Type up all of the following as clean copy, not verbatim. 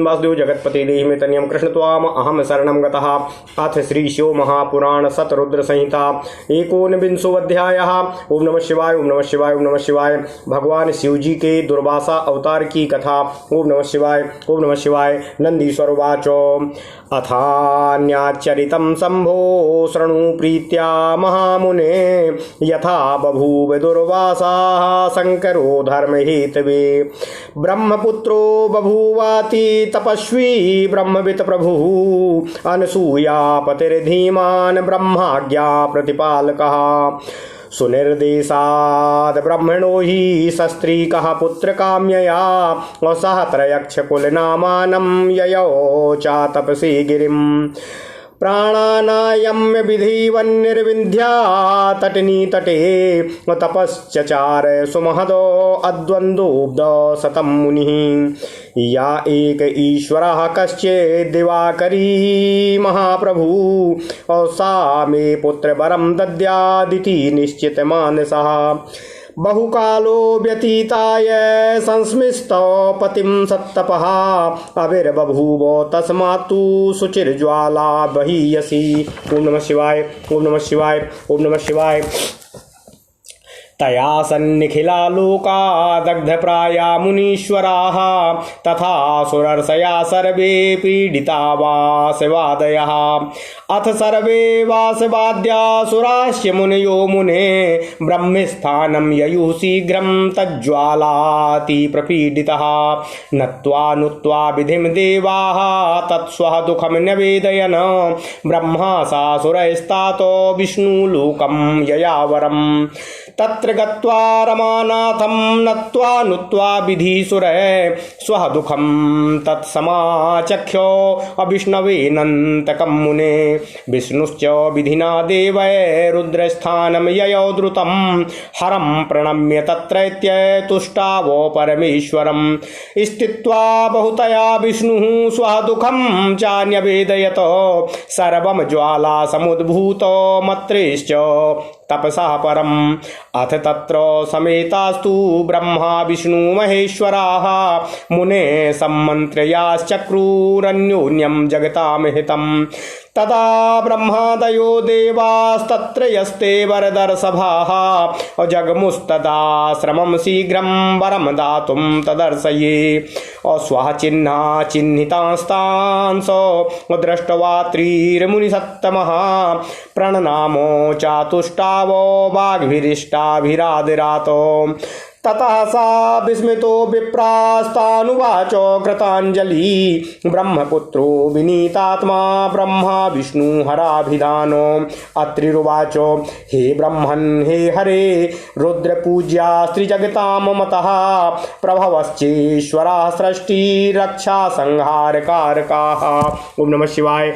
वासुदेव जगत्पति देहि मे तनियम कृष्ण त्वाम अहम शरणं गतः। अथ श्री शिव महापुराण सतरुद्र संहिता एकोनविंशो अध्यायः। ओम नमः शिवाय ओम नमः शिवाय ओम नमः शिवाय। भगवान शिव जी के दुर्वासा अवतार की कथा। ओम नमः शिवाय ओम नमः शिवाय। नंदीश्वर उवाच अथान्याचरितं शंभो शृणु प्रीत्या महामुने यथा बभूव दुर्वासाः शंकरो धर्महेतवे। ब्रह्मपुत्रो बभूवाति तपस्वी ब्रह्मवित् प्रभुः अनसूयापतिर्धीमान् ब्रह्माज्ञा प्रतिपालकः। सुनिर्देशाद् ब्रह्मणो हि सस्त्रीकः पुत्रकाम्यया सह त्रयक्षकुलनामानं ययौ च तपसि गिरिम्। प्राणानायम्य विधिवन्निर्विन्ध्या तटिनी तटे तपश्चचार सुमहदो अद्वन्द्वोऽब्ध शतं मुनिः। या एक ईश्वरः कश्चित् दिवाकरी महाप्रभु सा मे पुत्रवरं दद्यादिति निश्चितमानसः। बहुकालो व्यतीताय संस्मिष्टो पतिं सत्तपः अविर्बभूव तस्मात्तु शुचिर्ज्वाला बहीयसी। ओम नमः शिवाय ओम नमः शिवाय ओम नमः शिवाय। तया सन्निखिला लोका दग्धप्राया मुनीश्वराः तथा सुरर्षया सर्वे पीडिता वासवादयः। अथ सर्वे वासवाद्यासुराश्च मुनयो मुने ब्रह्मस्थानं ययुः शीघ्रं तज्ज्वालाति प्रपीडितः। नत्वा नुत्वा विधिं देवाः तत्स्वः दुःखं न्यवेदयन् ब्रह्मा सासुरैस्तातो विष्णुलोकं ययावरम्। तत्र गत्वा रमानाथं नत्वा नुत्वा विधिसुरः स्वः दुःखं तत्समाचख्यो अविष्णवेनन्तकं मुने। विष्णुश्च विधिना देवै रुद्रस्थानं ययौ द्रुतं हरं प्रणम्य तत्रैत्य तुष्टावो परमेश्वरं। स्थित्वा बहुतया विष्णुः स्वः दुःखं चान्यवेदयत सर्वं ज्वाला समुद्भूतो मत्रेश्च तपसा परम्। अथ तत्र समेतास्तु ब्रह्मा विष्णु महेश्वराः मुने सम्मन्त्रयाश्चक्रुरन्योन्यं जगतामहितम्। तदा ब्रह्मादयो देवास्तत्र यस्ते वरदर्शभाः जगमुस्तदा श्रमं शीघ्रं वरं दातुं तदर्शये। स्वः चिह्ना चिह्नितांस्तांस दृष्ट्वा त्रिर्मुनिसत्तमः प्रणनामो चातुष्टावो वाग्भिरिष्टाभिरादिरातो। ततः सा विस्मितो विप्रास्तानुवाच कृताञ्जलि ब्रह्मपुत्रो विनीतात्मा ब्रह्मा विष्णु हराभिधानो। अत्रिरुवाच हे ब्रह्मन् हे हरे रुद्रपूज्या स्त्रीजगतां मतः प्रभवश्चेश्वरा सृष्टि रक्षा संहार कारकाः। ओम नमः शिवाय।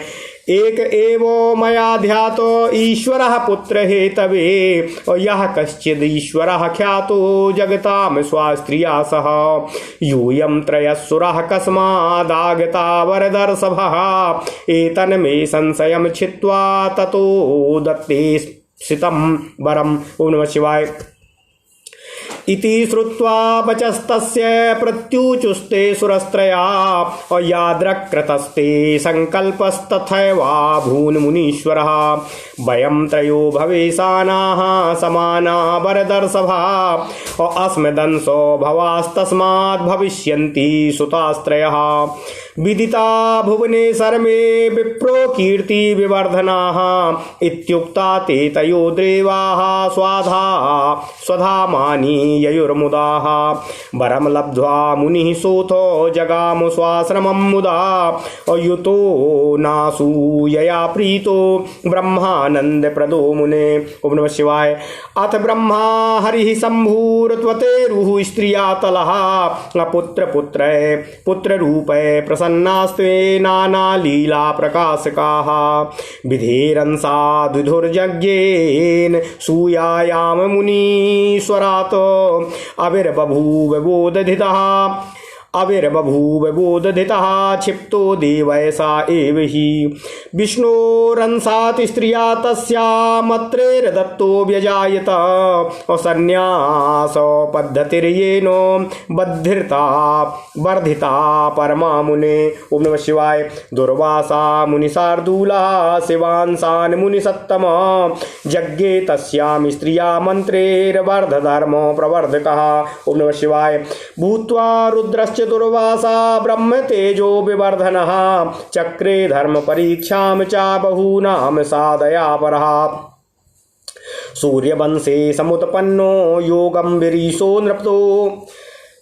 एक एवो मया ध्यातो ईश्वरः पुत्र हेतवे यः कश्चिद् ईश्वरः ख्यातो जगतां स्वास्त्रिया सह। यूयं त्रयस्सुरः कस्मादागता वरदर्शभः एतन्मे संशयं छित्त्वा ततो दत्ते सितं वरम्। ओम नमः शिवाय। इति श्रुत्वा वचस्तस्य प्रत्युचुस्ते सुरस्त्रया यादृक्कृतस्ते संकल्पस्तथैवाभून् मुनीश्वरः। वयं त्रयो भवेशानाः समाना वरदर्शभा अस्मदंसो भवास्तस्माद् भविष्यन्ति सुतास्त्रयः। विदिता भुवने सर्वे विप्रो कीर्ति विवर्धनाः इत्युक्ता ते तयो देवाः स्वाधा स्वधामानि ययुर्मुदाः। वरं लब्ध्वा मुनिः सोऽथो जगाम स्वाश्रमं मुदा युतो नासूयया प्रीतो ब्रह्मानन्दप्रदो मुने। ओम नमः शिवाय। अथ ब्रह्मा हरिः शम्भुर्त्वतेरुः स्त्रियातलः पुत्ररूपे प्रसन्नास्ते नानालीला प्रकाशकाः। विधेरंसा द्विधुर्यज्ञेन सूयायाम मुनीश्वरात् अविर्बभूव बोधधितः अविर्बभूव बोधधितः क्षिप्तो देवैसा एव हि विष्णोरंसाति स्त्रिया तस्यामत्रेर्दत्तो व्यजायत संन्यास पद्धतिर्येन बद्धिर्ता वर्धिता परमा मुने। ओम नमः शिवाय। दुर्वासा मुनिशार्दूला शिवांसान् मुनिसत्तम यज्ञे तस्यां स्त्रिया मन्त्रेर्वर्धधर्मो प्रवर्धकः। ओम नमः शिवाय। भूत्वा रुद्रश्च दुर्वासा ब्रह्म तेजो विवर्धनः चक्रे धर्म परीक्षां च बहूनां साधया परः। सूर्यवंशे समुत्पन्नो योगम्बरीशो नृपतो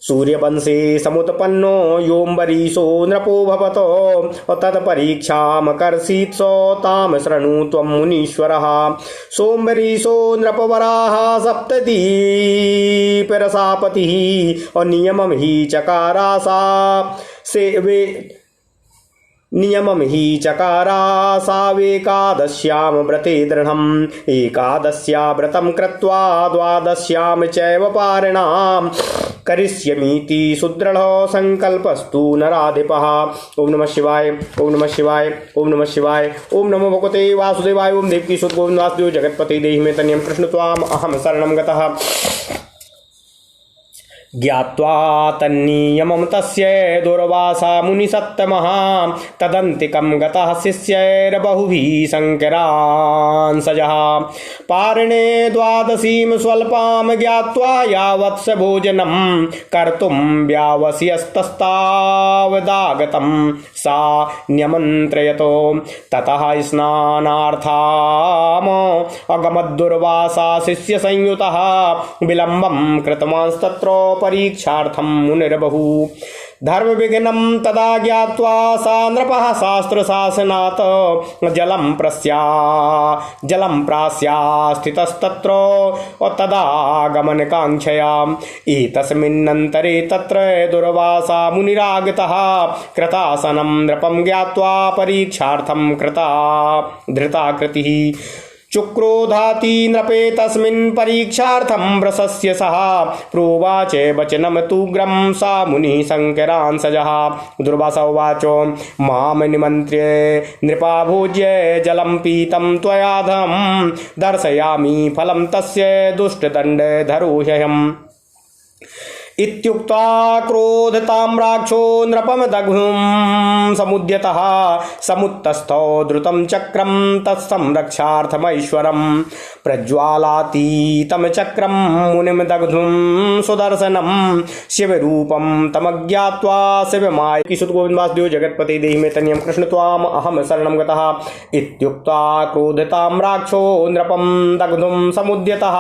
सूर्यवंशे समुत्पन्नो योऽम्बरीशो नृपो भवतो तत्परीक्षामकर्षीत् स तां शृणु त्वं मुनीश्वरः। सोऽम्बरीशो नृपवराः सप्तदीपरसापतिः नियमं हि चकारासा सेवे नियमं हि चकारा सावेकादश्यां व्रते दृढम् एकादश्या व्रतं कृत्वा द्वादश्यां चैव पारणां करिष्यमीति सुदृढो संकल्पस्तु नराधिपः। ओम नमः शिवाय। ओम नमः शिवाय। ओम नमः शिवाय। ओम नमो भगवते वासुदेवाय। ओम देवकी सुत गोविंद वासुदेव जगत्पते देहि मे तन्यं कृष्ण त्वाम् अहं शरणं गतः। ज्ञात्वा तन्नियमं तस्य दुर्वासा मुनिसत्तमः तदन्तिकं गतः शिष्यैर्बहुभिः शङ्करांसजः। पारणे द्वादशीं स्वल्पां ज्ञात्वा यावत् स भोजनं कर्तुं व्यावस्यस्तस्तावदागतं सा न्यमन्त्रयतो ततः स्नानार्थाम् अगमद्दुर्वासा शिष्यसंयुतः विलम्बं कृतवांस्तत्र परीक्षार्थं मुनिर्बहु। धर्म विघ्नं तदा ज्ञात्वा सा नृपः शास्त्रशासनात् जलं प्रास्यास्थितस्तत्र तदागमनकाङ्क्षया। एतस्मिन्नन्तरे तत्र दुर्वासा मुनिरागतः कृतासनं नृपं ज्ञात्वा परीक्षार्थं कृता धृताकृतिः। चुक्रोधाति नृपे तस्मिन् परीक्षार्थं व्रसस्य सः प्रोवाच वचनं तूग्रं सा मुनिः शङ्करांसजः। दुर्वासा उवाच मां निमन्त्र्य नृपा भोज्य जलं पीतं त्वयाधं दर्शयामि फलं तस्य दुष्टदण्डधरो ह्यहम्। इत्युक्त्वा क्रोधताम्राक्षो नृपं दग्धुं समुद्यतः समुत्तस्थो द्रुतं चक्रं तत्संरक्षार्थमैश्वरं प्रज्वालातीतं चक्रं मुनिं दग्धुं सुदर्शनं शिवरूपं तमज्ञात्वा शिवमाय। सुत गोविंद वासुदेव जगत्पते देहि मे तन्यं कृष्ण त्वाम् अहं शरणं गतः। इत्युक्त्वा क्रोधताम्राक्षो नृपं दग्धुं समुद्यतः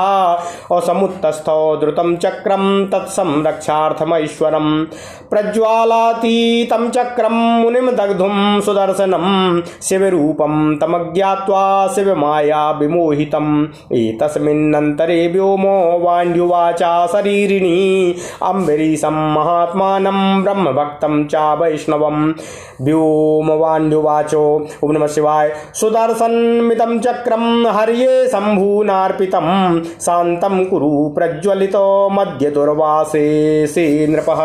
समुत्तस्थो द्रुतं चक्रं तत्संरक्षार्थमैश्वरं प्रज्वालातीतं चक्रं मुनिं दग्धुं सुदर्शनं शिवरूपं तमज्ञात्वा शिवमाया विमोहितम्। एतस्मिन्नन्तरे व्योमो वाण्ड्युवाचा शरीरिणी अम्बरीशं महात्मानं ब्रह्मभक्तं च वैष्णवं। व्योमवाण्ड्युवाचो ओम नमः शिवाय। सुदर्शनमिदं चक्रं हर्ये शम्भूनार्पितं शान्तं कुरु प्रज्वलितो मध्य दुर्वासे से नृपः।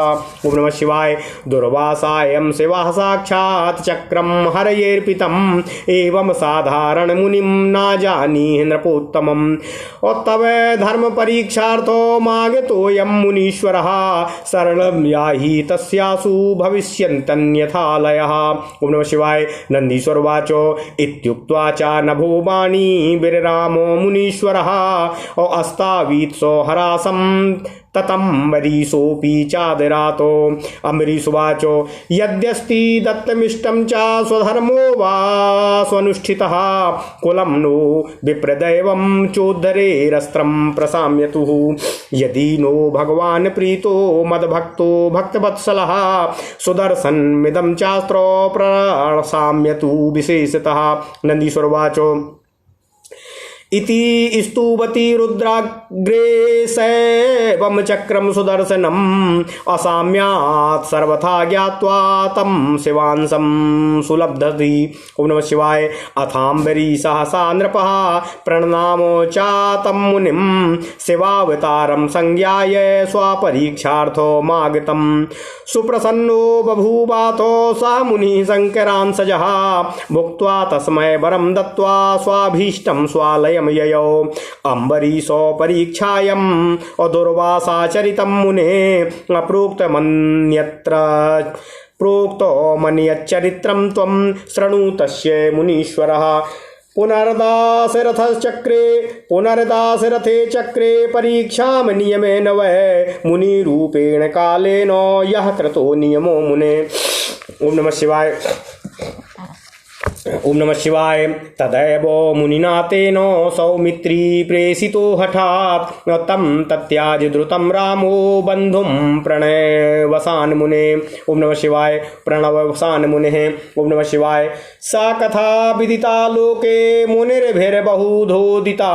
ओम नमः शिवाय। दुर्वासायं शिवः साक्षात् चक्रं हरयेऽर्पितम् एवं साधारण मुनिं न जानीहि नृपोत्तमम्। तव धर्म परीक्षार्थो मागतोऽयं मुनीश्वरः शरणं याहि तस्यासु भविष्यन्तन्यथालयः। ओम नमः शिवाय। नन्दीश्वर उवाचो इत्युक्त्वा च नभो वाणी विररामो मुनीश्वरः अस्तावीत्सो हरासं ततम्बरीशोऽपि चादरातो। अम्बरीशुवाचो यद्यस्ति दत्तमिष्टं च स्वधर्मो वा स्वनुष्ठितः कुलं नो विप्रदैवं चोद्धरेरस्त्रं प्रशाम्यतुः। यदि नो भगवान् प्रीतो मद्भक्तो भक्तवत्सलः सुदर्शनमिदं चास्त्रो प्रशाम्यतु विशेषतः। नन्दीश्वर उवाचो इति स्तुवती रुद्राग्रे सैवं चक्रम सुदर्शनम असाम्यात् सर्वथा ज्ञात्वा तं शिवांसं सुलब्धति। ओम नमः शिवाय। अथाम्बरी सहसा नृपः प्रणनामो चातं मुनिं शिवावतारं संज्ञाय स्वपरीक्षार्थो मागतं। सुप्रसन्नो बभूवातो सह मुनिः शंकरांसजः भुक्त्वा तस्मै वरं दत्त्वा स्वाभीष्टं स्वालयं ययौ। अम्बरीशो परीक्षायाम् अदुर्वासाचरितं मुने प्रोक्तो मन्यच्चरित्रं त्वं शृणु तस्य मुनीश्वरः। पुनर्दासरथे चक्रे परीक्षां नियमेन वै मुनिरूपेण कालेन यः कृतो नियमो मुने। ओम नमः शिवाय। ओम नमः शिवाय। तदैव मुनिना तेन सौमित्री प्रेषितो हठात् तं तत्याज द्रुतं रामो बन्धुं प्रणयवसान मुने। ओम नमः शिवाय। प्रणववसान मुनेः। ओम नमः शिवाय। सा कथा विदिता लोके मुनिर्भिर्बहुधोदिता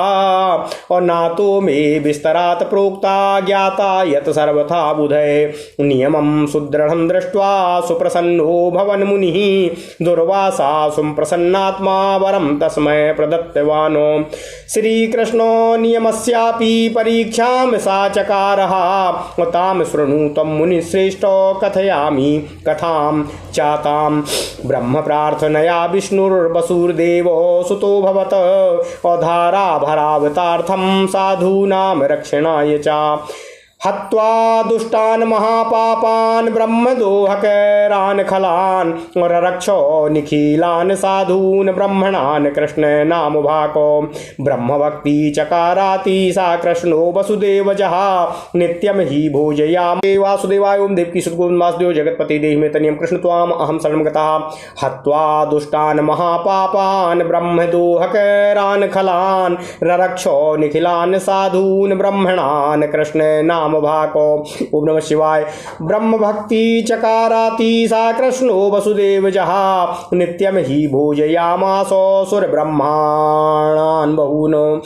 और नातो मे विस्तरात् प्रोक्ता ज्ञाता यत् सर्वथा बुधे। नियमं सुदृढ़ं दृष्ट्वा सुप्रसन्नो भवन मुनिः दुर्वासा प्रसन्नात्मा वरं तस्मै प्रदत्तवानो। श्रीकृष्णो नियमस्यापि परीक्षां सा चकारः तां शृणु त्वं मुनिश्रेष्ठो कथयामि कथां चातां। ब्रह्म प्रार्थनया विष्णुर्वसुर्देवो सुतो भवत अधाराभरावतार्थं साधूनां रक्षणाय च। हत्वा दुष्टान् महापापान् ब्रह्मदोहकरान् खलान् रक्षो निखिलान् साधून् ब्रह्मणान् कृष्ण नामुभाको। ब्रह्मभक्ति चकाराति सा कृष्णो वसुदेवजः नित्यं हि भोजयामि। वासुदेवाय ओम देवकी सुतगोविंद वासुदेव जगत्पति देहि मे तनियं कृष्ण त्वाम् अहं शरणं गतः। हत्वा दुष्टान् महापापान् ब्रह्मदोहकरान् खलान् रक्षो निखिलान् साधून् ब्रह्मणान् कृष्ण नाम भाको। ओम नमः शिवाय। ब्रह्म भक्ति चकाराति सा कृष्णो वसुदेवजः नित्यं हि भोजयामासो सुरब्रह्माणान् बहून्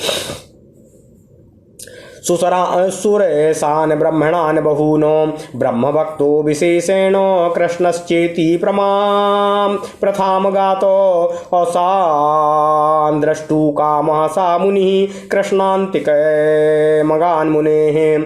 सुरेशान् ब्रह्मणान् बहून्। ब्रह्मभक्तो विशेषेण कृष्णश्चेति प्रथां गातो असान् द्रष्टु कामः सा मुनिः कृष्णान्तिकमगान् मुनेः।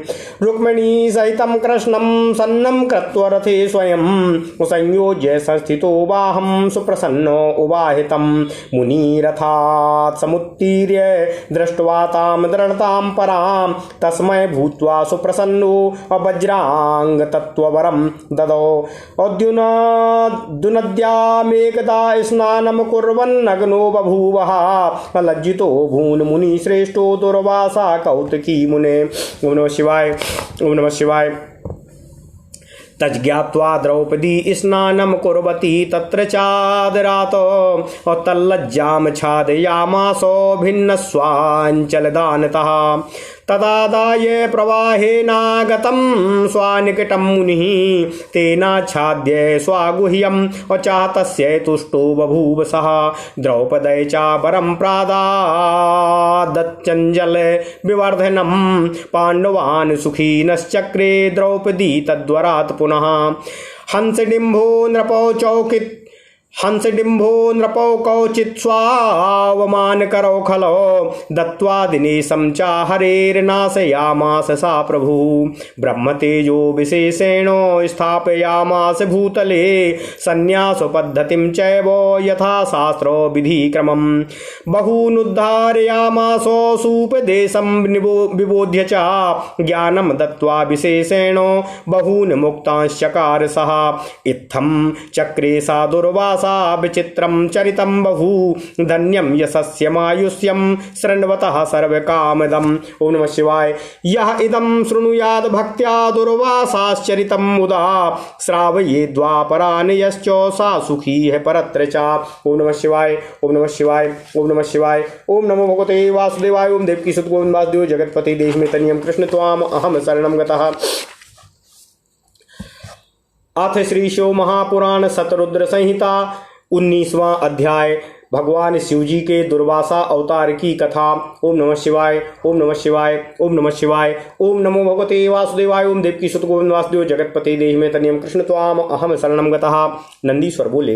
रुक्मिणी सहितं कृष्णं सन्नं कृत्वा रथे स्वयं संयोज्य संस्थितो वाहं सुप्रसन्नो उवाहितं। मुनिरथात् समुत्तीर्य दृष्ट्वा तां दृढतां परां तस्मै भूत्वा सुप्रसन्नो वज्रांग तत्त्ववरं ददौ। दुनद्यामेकदा स्नानं कुर्वन्नग्नो बभूवः लज्जितो भून् मुनिश्रेष्ठो दुर्वासा कौतुकी मुने। ओम नमः शिवाय। ओम नमः शिवाय। तज्ज्ञात्वा द्रौपदी स्नानं कुर्वती तत्र चादरात् तल्लज्जां छादयामासो भिन्नस्वाञ्चलदानतः। तदादाय प्रवाहेनागतं स्वानिकटं मुनिः तेनाच्छाद्य स्वागुह्यं चातस्य तुष्टो बभूव सः। द्रौपदय च वरं प्रादादच्चञ्जल विवर्धनं पाण्डवान् सुखीनश्चक्रे द्रौपदी तद्वरात् पुनः। हंसडिम्भो नृपौ कौचित् स्वावमानकरौ खलौ दत्त्वा दिनेशं च हरेर्नाशयामास सा प्रभु। ब्रह्मतेजो विशेषेण स्थापयामास भूतले संन्यासपद्धतिं चैव यथा शास्त्र विधिक्रमं। बहूनुद्धारयामासो सूपदेशं विबोध्य च ज्ञानं दत्त्वा विशेषेण बहून् मुक्तांश्चकार सः। इत्थं चक्रे सा दुर्वासा विचित्रं चरितं बहु धन्यं यशस्यमायुष्यं शृण्वतः सर्वकामदम्। ओम नमः शिवाय। यः इदं शृणुयाद भक्त्या दुर्वासाश्चरितं मुदा श्रावयेद्वापरान् यश्च सा सुखी है परत्र च। ओम नमः शिवाय। ओम नमः शिवाय। ओम नमः शिवाय। ओम नमो भगवते वासुदेवाय। ओम देवकी सुत गोविंद वासुदेव जगत्पति देहि मे तनियं कृष्ण त्वाम् अहं शरणं गतः। अथ श्री शिव महापुराण शतरुद्र संहिता 19वां अध्याय भगवान शिवजी के दुर्वासा अवतार की कथा। ओम नमः शिवाय, ओम नमः शिवाय, ओम नमः शिवाय। ओम नमो भगवते वासुदेवाय। ओम देवकी सुत गोविंद वासुदेव जगतपते देहि में तनियम कृष्ण त्वाम अहम शरणम गतः। नंदीश्वर बोले,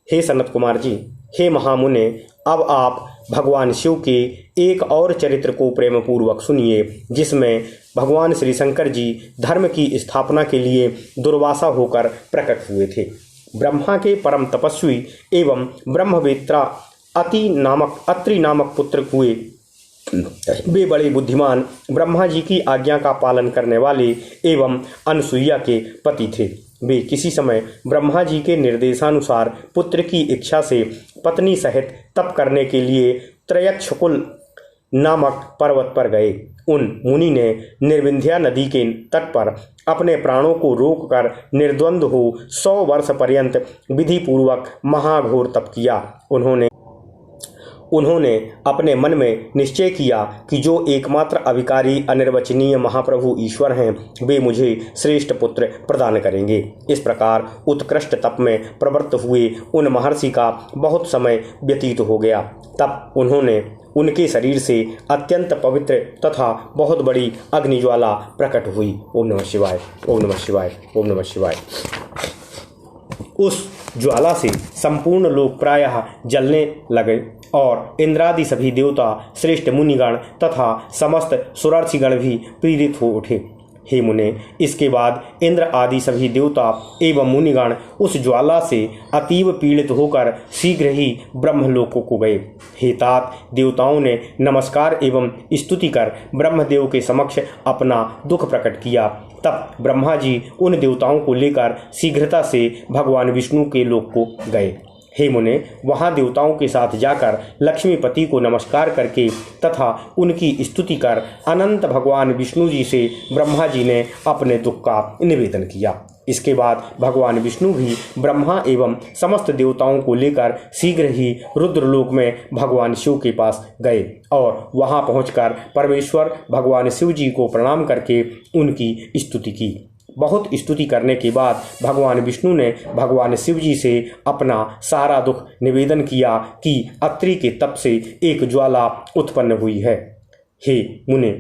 हे सनत कुमार जी, हे महामुने, अब आप भगवान शिव के एक और चरित्र को प्रेम पूर्वक सुनिए, जिसमें भगवान श्री शंकर जी धर्म की स्थापना के लिए दुर्वासा होकर प्रकट हुए थे। ब्रह्मा के परम तपस्वी एवं ब्रह्मवेत्ता अत्रि नामक पुत्र हुए। वे बड़े बुद्धिमान, ब्रह्मा जी की आज्ञा का पालन करने वाले एवं अनसुईया के पति थे। वे किसी समय ब्रह्मा जी के निर्देशानुसार पुत्र की इच्छा से पत्नी सहित तप करने के लिए त्रयक्षकुल नामक पर्वत पर गए। उन मुनि ने निर्विंध्या नदी के तट पर अपने प्राणों को रोककर निर्द्वंद हो 100 वर्ष पर्यंत विधि पूर्वक महाघोर तप किया। उन्होंने अपने मन में निश्चय किया कि जो एकमात्र अविकारी अनिर्वचनीय महाप्रभु ईश्वर हैं, वे मुझे श्रेष्ठ पुत्र प्रदान करेंगे। इस प्रकार उत्कृष्ट तप में प्रवृत्त हुए उन महर्षि का बहुत समय व्यतीत हो गया। तब उन्होंने उनके शरीर से अत्यंत पवित्र तथा बहुत बड़ी अग्निज्वाला प्रकट हुई। ओम नमः शिवाय, ओम नमः शिवाय, ओम नमः शिवाय। उस ज्वाला से संपूर्ण लोक प्रायः जलने लगे और इंद्रादि सभी देवता, श्रेष्ठ मुनिगण तथा समस्त सुरर्षिगण भी पीड़ित हो उठे। हे मुने, इसके बाद इंद्र आदि सभी देवता एवं मुनिगण उस ज्वाला से अतीव पीड़ित होकर शीघ्र ही ब्रह्मलोकों को गए। हे तात, देवताओं ने नमस्कार एवं स्तुति कर ब्रह्मदेव के समक्ष अपना दुख प्रकट किया। तब ब्रह्मा जी उन देवताओं को लेकर शीघ्रता से भगवान विष्णु के लोक को गए। हे मुने, वहाँ देवताओं के साथ जाकर लक्ष्मीपति को नमस्कार करके तथा उनकी स्तुति कर अनंत भगवान विष्णु जी से ब्रह्मा जी ने अपने दुख का निवेदन किया। इसके बाद भगवान विष्णु भी ब्रह्मा एवं समस्त देवताओं को लेकर शीघ्र ही रुद्रलोक में भगवान शिव के पास गए और वहाँ पहुंचकर परमेश्वर भगवान शिव जी को प्रणाम करके उनकी स्तुति की। बहुत स्तुति करने के बाद भगवान विष्णु ने भगवान शिव जी से अपना सारा दुख निवेदन किया कि अत्रि के तप से एक ज्वाला उत्पन्न हुई है। हे मुने,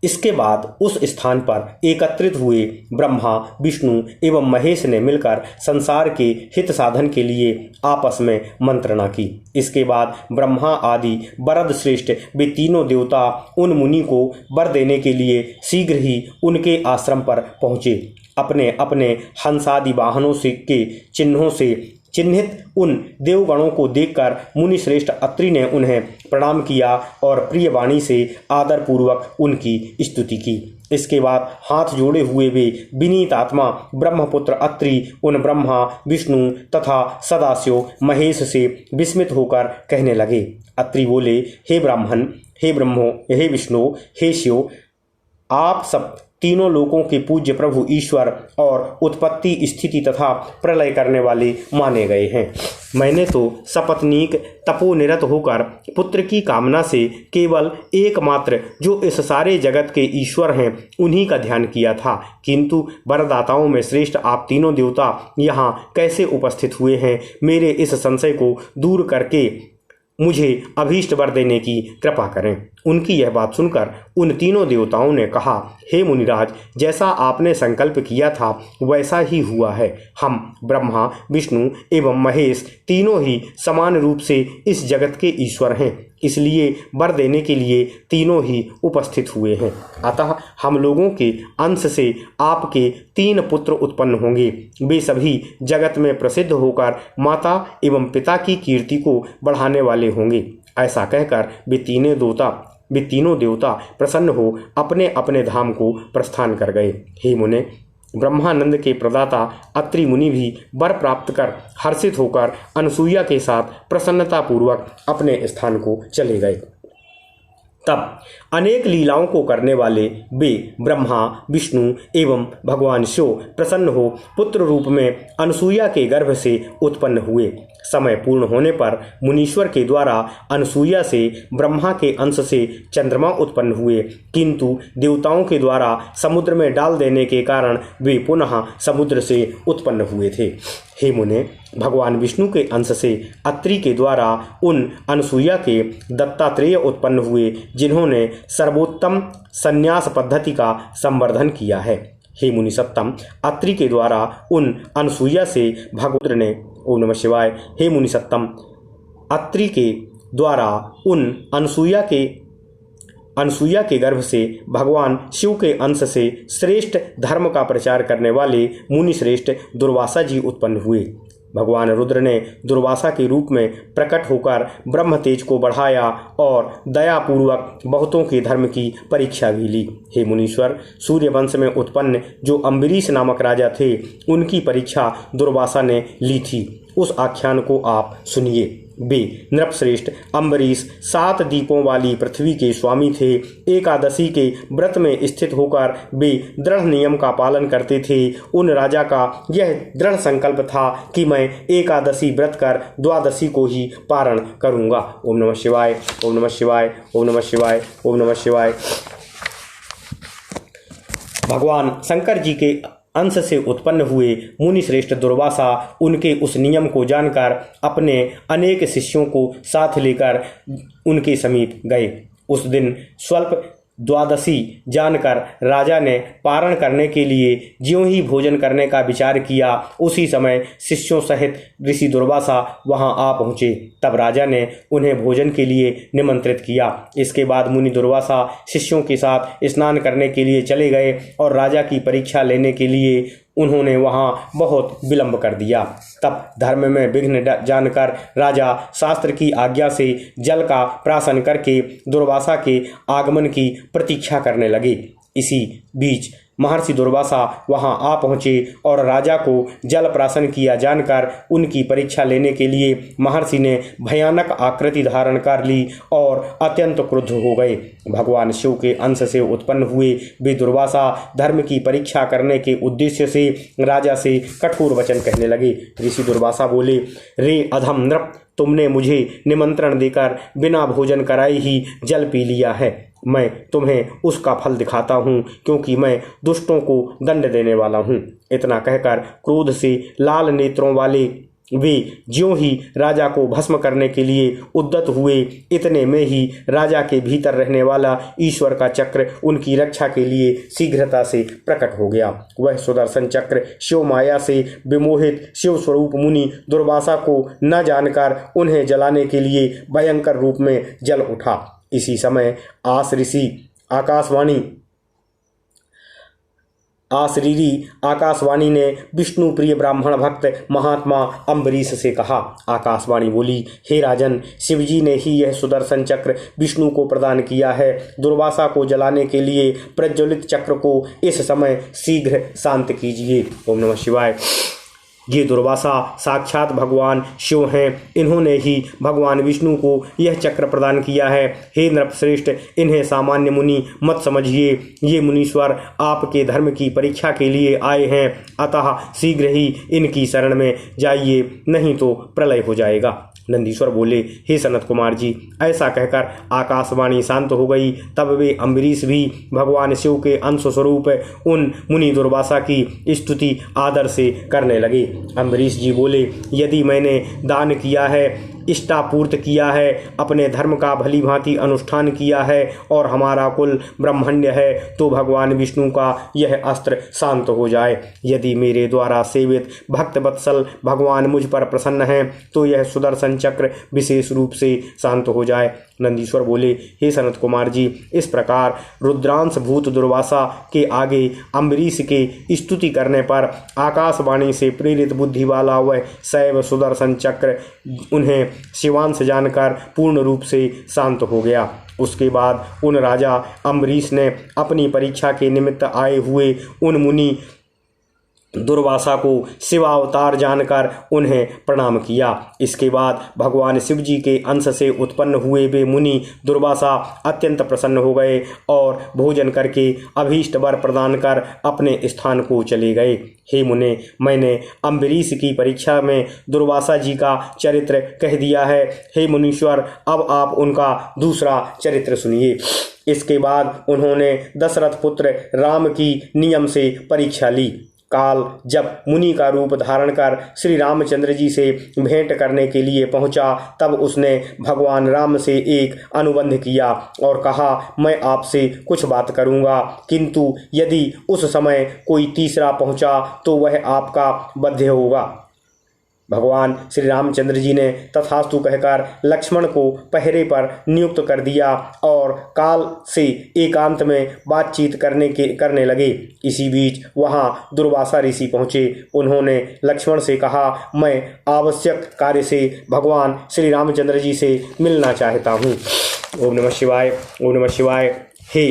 इसके बाद उस स्थान पर एकत्रित हुए ब्रह्मा, विष्णु एवं महेश ने मिलकर संसार के हित साधन के लिए आपस में मंत्रणा की। इसके बाद ब्रह्मा आदि वरद श्रेष्ठ वे तीनों देवता उन मुनि को वर देने के लिए शीघ्र ही उनके आश्रम पर पहुँचे। अपने अपने हंसादि वाहनों से के चिन्हों से चिन्हित उन देवगणों को देखकर मुनि श्रेष्ठ अत्रि ने उन्हें प्रणाम किया और प्रिय वाणी से आदर पूर्वक उनकी स्तुति की। इसके बाद हाथ जोड़े हुए वे विनीत आत्मा ब्रह्मपुत्र अत्रि उन ब्रह्मा, विष्णु तथा सदाशिव महेश से विस्मित होकर कहने लगे। अत्रि बोले, हे ब्राह्मण, हे ब्रह्मो, हे विष्णु, हे शिव, आप सब तीनों लोकों के पूज्य प्रभु ईश्वर और उत्पत्ति, स्थिति तथा प्रलय करने वाले माने गए हैं। मैंने तो सपत्नीक तपोनिरत होकर पुत्र की कामना से केवल एकमात्र जो इस सारे जगत के ईश्वर हैं उन्हीं का ध्यान किया था, किंतु वरदाताओं में श्रेष्ठ आप तीनों देवता यहाँ कैसे उपस्थित हुए हैं? मेरे इस संशय को दूर करके मुझे अभीष्ट वर देने की कृपा करें। उनकी यह बात सुनकर उन तीनों देवताओं ने कहा, हे मुनिराज, जैसा आपने संकल्प किया था वैसा ही हुआ है। हम ब्रह्मा, विष्णु एवं महेश तीनों ही समान रूप से इस जगत के ईश्वर हैं, इसलिए वर देने के लिए तीनों ही उपस्थित हुए हैं। अतः हम लोगों के अंश से आपके 3 पुत्र उत्पन्न होंगे। वे सभी जगत में प्रसिद्ध होकर माता एवं पिता की कीर्ति को बढ़ाने वाले होंगे। ऐसा कहकर वे तीनों देवता प्रसन्न हो अपने अपने धाम को प्रस्थान कर गए। हे मुने, ब्रह्मानंद के प्रदाता अत्रि मुनि भी वर प्राप्त कर हर्षित होकर अनसुईया के साथ प्रसन्नतापूर्वक अपने स्थान को चले गए। तब अनेक लीलाओं को करने वाले वे ब्रह्मा, विष्णु एवं भगवान शिव प्रसन्न हो पुत्र रूप में अनसुईया के गर्भ से उत्पन्न हुए। समय पूर्ण होने पर मुनीश्वर के द्वारा अनसुईया से ब्रह्मा के अंश से चंद्रमा उत्पन्न हुए, किंतु देवताओं के द्वारा समुद्र में डाल देने के कारण वे पुनः समुद्र से उत्पन्न हुए थे। हे मुने, भगवान विष्णु के अंश से अत्रि के द्वारा उन अनसुईया के दत्तात्रेय उत्पन्न हुए जिन्होंने सर्वोत्तम संन्यास पद्धति का संवर्धन किया है। हे मुनि सत्तम, अत्रि के द्वारा उन अनसुईया से भगवद्र ने ओम नमः शिवाय। हे मुनि सत्तम, अत्रि के द्वारा उन अनसुईया के गर्भ से भगवान शिव के अंश से श्रेष्ठ धर्म का प्रचार करने वाले मुनि श्रेष्ठ दुर्वासा जी उत्पन्न हुए। भगवान रुद्र ने दुर्वासा के रूप में प्रकट होकर ब्रह्म तेज को बढ़ाया और दयापूर्वक बहुतों के धर्म की परीक्षा भी ली। हे मुनीश्वर, सूर्य वंश में उत्पन्न जो अम्बरीश नामक राजा थे, उनकी परीक्षा दुर्वासा ने ली थी। उस आख्यान को आप सुनिए। वे नृपश्रेष्ठ अम्बरीश 7 दीपों वाली पृथ्वी के स्वामी थे। एकादशी के व्रत में स्थित होकर वे दृढ़ नियम का पालन करते थे। उन राजा का यह दृढ़ संकल्प था कि मैं एकादशी व्रत कर द्वादशी को ही पारण करूंगा। ओम नमः शिवाय, ओम नमः शिवाय, ओम नमः शिवाय, ओम नमः शिवाय। भगवान शंकर जी के अंश से उत्पन्न हुए मुनि श्रेष्ठ दुर्वासा उनके उस नियम को जानकर अपने अनेक शिष्यों को साथ लेकर उनके समीप गए। उस दिन स्वल्प द्वादशी जानकर राजा ने पारण करने के लिए ज्यों ही भोजन करने का विचार किया, उसी समय शिष्यों सहित ऋषि दुर्वासा वहां आ पहुंचे। तब राजा ने उन्हें भोजन के लिए निमंत्रित किया। इसके बाद मुनि दुर्वासा शिष्यों के साथ स्नान करने के लिए चले गए और राजा की परीक्षा लेने के लिए उन्होंने वहां बहुत विलंब कर दिया। तब धर्म में विघ्न जानकर राजा शास्त्र की आज्ञा से जल का प्राशन करके दुर्वासा के आगमन की प्रतीक्षा करने लगे। इसी बीच महर्षि दुर्वासा वहां आ पहुंचे और राजा को जल प्राशन किया जानकर उनकी परीक्षा लेने के लिए महर्षि ने भयानक आकृति धारण कर ली और अत्यंत क्रुद्ध हो गए। भगवान शिव के अंश से उत्पन्न हुए वे दुर्वासा धर्म की परीक्षा करने के उद्देश्य से राजा से कठोर वचन कहने लगे। ऋषि दुर्वासा बोले, रे अधम नृप, तुमने मुझे निमंत्रण देकर बिना भोजन कराए ही जल पी लिया है। मैं तुम्हें उसका फल दिखाता हूँ, क्योंकि मैं दुष्टों को दंड देने वाला हूँ। इतना कहकर क्रोध से लाल नेत्रों वाले वे ज्यों ही राजा को भस्म करने के लिए उद्यत हुए, इतने में ही राजा के भीतर रहने वाला ईश्वर का चक्र उनकी रक्षा के लिए शीघ्रता से प्रकट हो गया। वह सुदर्शन चक्र शिव माया से विमोहित शिव स्वरूप मुनि दुर्वासा को न जानकर उन्हें जलाने के लिए भयंकर रूप में जल उठा। इसी समय आकाशवाणी ने विष्णु प्रिय ब्राह्मण भक्त महात्मा अम्बरीश से कहा। आकाशवाणी बोली, हे राजन, शिवजी ने ही यह सुदर्शन चक्र विष्णु को प्रदान किया है। दुर्वासा को जलाने के लिए प्रज्वलित चक्र को इस समय शीघ्र शांत कीजिए। ओम नमः शिवाय। ये दुर्वासा साक्षात भगवान शिव हैं। इन्होंने ही भगवान विष्णु को यह चक्र प्रदान किया है। हे नृपश्रेष्ठ, इन्हें सामान्य मुनि मत समझिए। ये मुनीश्वर आपके धर्म की परीक्षा के लिए आए हैं, अतः शीघ्र ही इनकी शरण में जाइए, नहीं तो प्रलय हो जाएगा। नंदीश्वर बोले, हे सनत कुमार जी, ऐसा कहकर आकाशवाणी शांत हो गई। तब वे अम्बरीश भी भगवान शिव के अंश स्वरूप उन मुनि दुर्वासा की स्तुति आदर से करने लगे। अम्बरीश जी बोले, यदि मैंने दान किया है, इष्टापूर्त किया है, अपने धर्म का भली भांति अनुष्ठान किया है और हमारा कुल ब्रह्मण्य है, तो भगवान विष्णु का यह अस्त्र शांत हो जाए। यदि मेरे द्वारा सेवित भक्त वत्सल भगवान मुझ पर प्रसन्न हैं, तो यह सुदर्शन चक्र विशेष रूप से शांत हो जाए। नंदीश्वर बोले, हे सनत कुमार जी, इस प्रकार रुद्रांश भूत दुर्वासा के आगे अम्बरीश के स्तुति करने पर आकाशवाणी से प्रेरित बुद्धि वाला वह शैव सुदर्शन चक्र उन्हें शिवांश जानकर पूर्ण रूप से शांत हो गया। उसके बाद उन राजा अम्बरीश ने अपनी परीक्षा के निमित्त आए हुए उन मुनि दुर्वासा को शिवावतार जानकर उन्हें प्रणाम किया। इसके बाद भगवान शिव जी के अंश से उत्पन्न हुए वे मुनि दुर्वासा अत्यंत प्रसन्न हो गए और भोजन करके अभीष्ट वर प्रदान कर अपने स्थान को चले गए। हे मुने, मैंने अम्बरीश की परीक्षा में दुर्वासा जी का चरित्र कह दिया है। हे मुनीश्वर, अब आप उनका दूसरा चरित्र सुनिए। इसके बाद उन्होंने दशरथ पुत्र राम की नियम से परीक्षा ली। काल जब मुनि का रूप धारण कर श्री रामचंद्र जी से भेंट करने के लिए पहुंचा, तब उसने भगवान राम से एक अनुबंध किया और कहा, मैं आपसे कुछ बात करूंगा, किंतु यदि उस समय कोई तीसरा पहुंचा तो वह आपका बध्य होगा। भगवान श्री रामचंद्र जी ने तथास्तु कहकर लक्ष्मण को पहरे पर नियुक्त कर दिया और काल से एकांत में बातचीत करने लगे। इसी बीच वहां दुर्वासा ऋषि पहुंचे। उन्होंने लक्ष्मण से कहा, मैं आवश्यक कार्य से भगवान श्री रामचंद्र जी से मिलना चाहता हूँ। ओम नमः शिवाय, ओम नमः शिवाय। हे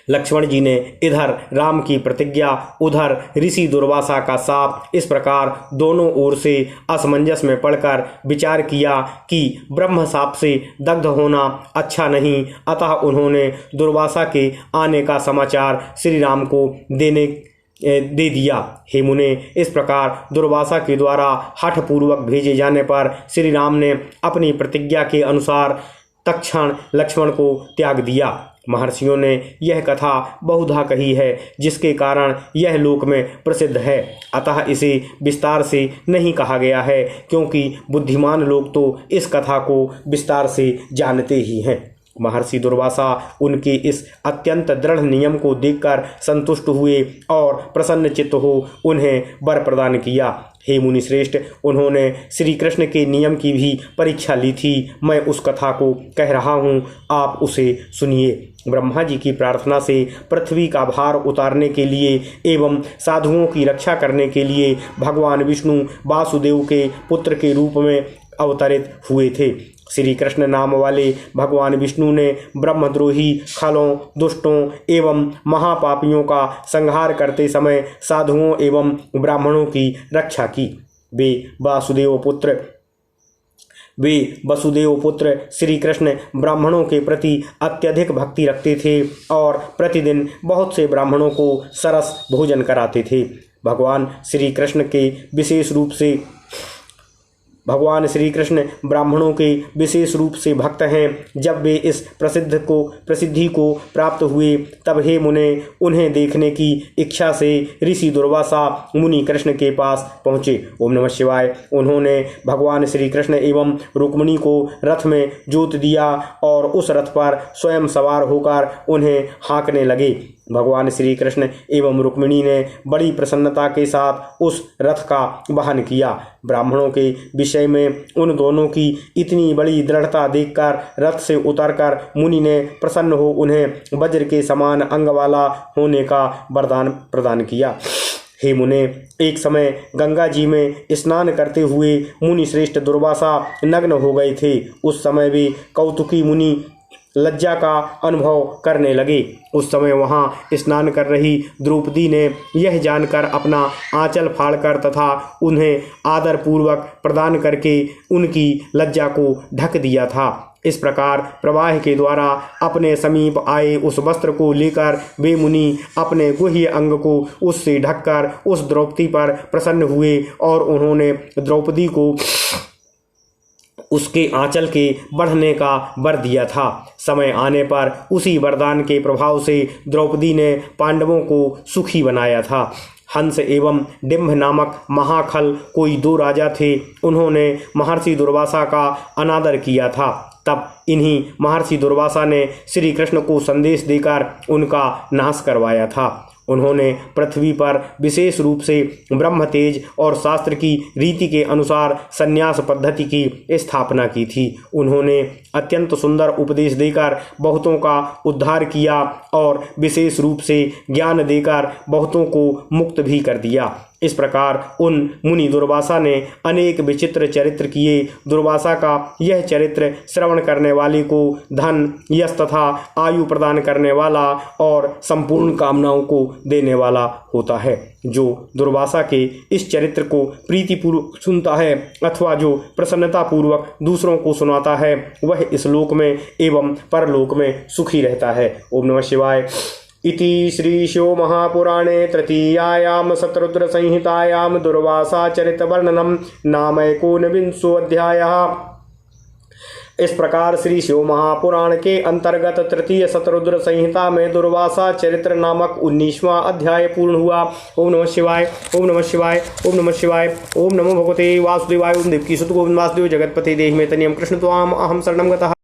लक्ष्मण जी ने इधर राम की प्रतिज्ञा, उधर ऋषि दुर्वासा का शाप, इस प्रकार दोनों ओर से असमंजस में पड़कर विचार किया कि ब्रह्म शाप से दग्ध होना अच्छा नहीं। अतः उन्होंने दुर्वासा के आने का समाचार श्री राम को दे दिया। हे मुने, इस प्रकार दुर्वासा के द्वारा हठपूर्वक भेजे जाने पर श्री राम ने अपनी प्रतिज्ञा के अनुसार तत्क्षण लक्ष्मण को त्याग दिया। महर्षियों ने यह कथा बहुधा कही है, जिसके कारण यह लोक में प्रसिद्ध है। अतः इसे विस्तार से नहीं कहा गया है, क्योंकि बुद्धिमान लोग तो इस कथा को विस्तार से जानते ही हैं। महर्षि दुर्वासा उनके इस अत्यंत दृढ़ नियम को देखकर संतुष्ट हुए और प्रसन्न चित्त हो उन्हें वर प्रदान किया। हे मुनि श्रेष्ठ, उन्होंने श्री कृष्ण के नियम की भी परीक्षा ली थी। मैं उस कथा को कह रहा हूँ, आप उसे सुनिए। ब्रह्मा जी की प्रार्थना से पृथ्वी का भार उतारने के लिए एवं साधुओं की रक्षा करने के लिए भगवान विष्णु वासुदेव के पुत्र के रूप में अवतरित हुए थे। श्री कृष्ण नाम वाले भगवान विष्णु ने ब्रह्मद्रोही, खलों, दुष्टों एवं महापापियों का संहार करते समय साधुओं एवं ब्राह्मणों की रक्षा की। वे वसुदेव पुत्र श्री कृष्ण ब्राह्मणों के प्रति अत्यधिक भक्ति रखते थे और प्रतिदिन बहुत से ब्राह्मणों को सरस भोजन कराते थे। भगवान श्री कृष्ण ब्राह्मणों के विशेष रूप से भक्त हैं। जब वे इस प्रसिद्धि को प्राप्त हुए, तब हे मुने, उन्हें देखने की इच्छा से ऋषि दुर्वासा मुनि कृष्ण के पास पहुँचे। ओम नमः शिवाय। उन्होंने भगवान श्री कृष्ण एवं रुक्मिणी को रथ में जोत दिया और उस रथ पर स्वयं सवार होकर उन्हें हाँकने लगे। भगवान श्री कृष्ण एवं रुक्मिणी ने बड़ी प्रसन्नता के साथ उस रथ का वहन किया। ब्राह्मणों के विषय में उन दोनों की इतनी बड़ी दृढ़ता देखकर रथ से उतरकर मुनि ने प्रसन्न हो उन्हें वज्र के समान अंग वाला होने का वरदान प्रदान किया। हे मुने, एक समय गंगा जी में स्नान करते हुए मुनि श्रेष्ठ दुर्वासा नग्न हो गए थे। उस समय भी कौतुकी मुनि लज्जा का अनुभव करने लगे। उस समय वहां स्नान कर रही द्रौपदी ने यह जानकर अपना आंचल फाड़कर तथा उन्हें आदर पूर्वक प्रदान करके उनकी लज्जा को ढक दिया था। इस प्रकार प्रवाह के द्वारा अपने समीप आए उस वस्त्र को लेकर वे मुनि अपने गुह्य अंग को उससे ढककर उस द्रौपदी पर प्रसन्न हुए और उन्होंने द्रौपदी को उसके आंचल के बढ़ने का वर दिया था। समय आने पर उसी वरदान के प्रभाव से द्रौपदी ने पांडवों को सुखी बनाया था। हंस एवं डिम्भ नामक महाखल कोई दो राजा थे। उन्होंने महर्षि दुर्वासा का अनादर किया था। तब इन्हीं महर्षि दुर्वासा ने श्री कृष्ण को संदेश देकर उनका नाश करवाया था। उन्होंने पृथ्वी पर विशेष रूप से ब्रह्म तेज और शास्त्र की रीति के अनुसार संन्यास पद्धति की स्थापना की थी। उन्होंने अत्यंत सुंदर उपदेश देकर बहुतों का उद्धार किया और विशेष रूप से ज्ञान देकर बहुतों को मुक्त भी कर दिया। इस प्रकार उन मुनि दुर्वासा ने अनेक विचित्र चरित्र किए। दुर्वासा का यह चरित्र श्रवण करने वाले को धन, यश तथा आयु प्रदान करने वाला और संपूर्ण कामनाओं को देने वाला होता है। जो दुर्वासा के इस चरित्र को प्रीतिपूर्वक सुनता है अथवा जो प्रसन्नता पूर्वक दूसरों को सुनाता है, वह इस लोक में एवं परलोक में सुखी रहता है। ओम नमः शिवाय। इति श्रीशो महापुराणे तृतीयायां शतरुद्र संहितायां दुर्वासा चरित वर्णनम नाम 19 अध्यायः। इस प्रकार श्री शिव महापुराण के अंतर्गत तृतीय शतरुद्र संहिता में दुर्वासा चरित्र नामक 19वां अध्याय पूर्ण हुआ। ओम नमः शिवाय, ओम नमः शिवाय, ओम नमः शिवाय, ओम नमो भगवते वासुदेवाय, ओम देवकी सुत गोविंद वासुदेव जगतपति देहि में तनियम कृष्ण त्वाम अहम शरणम गतः।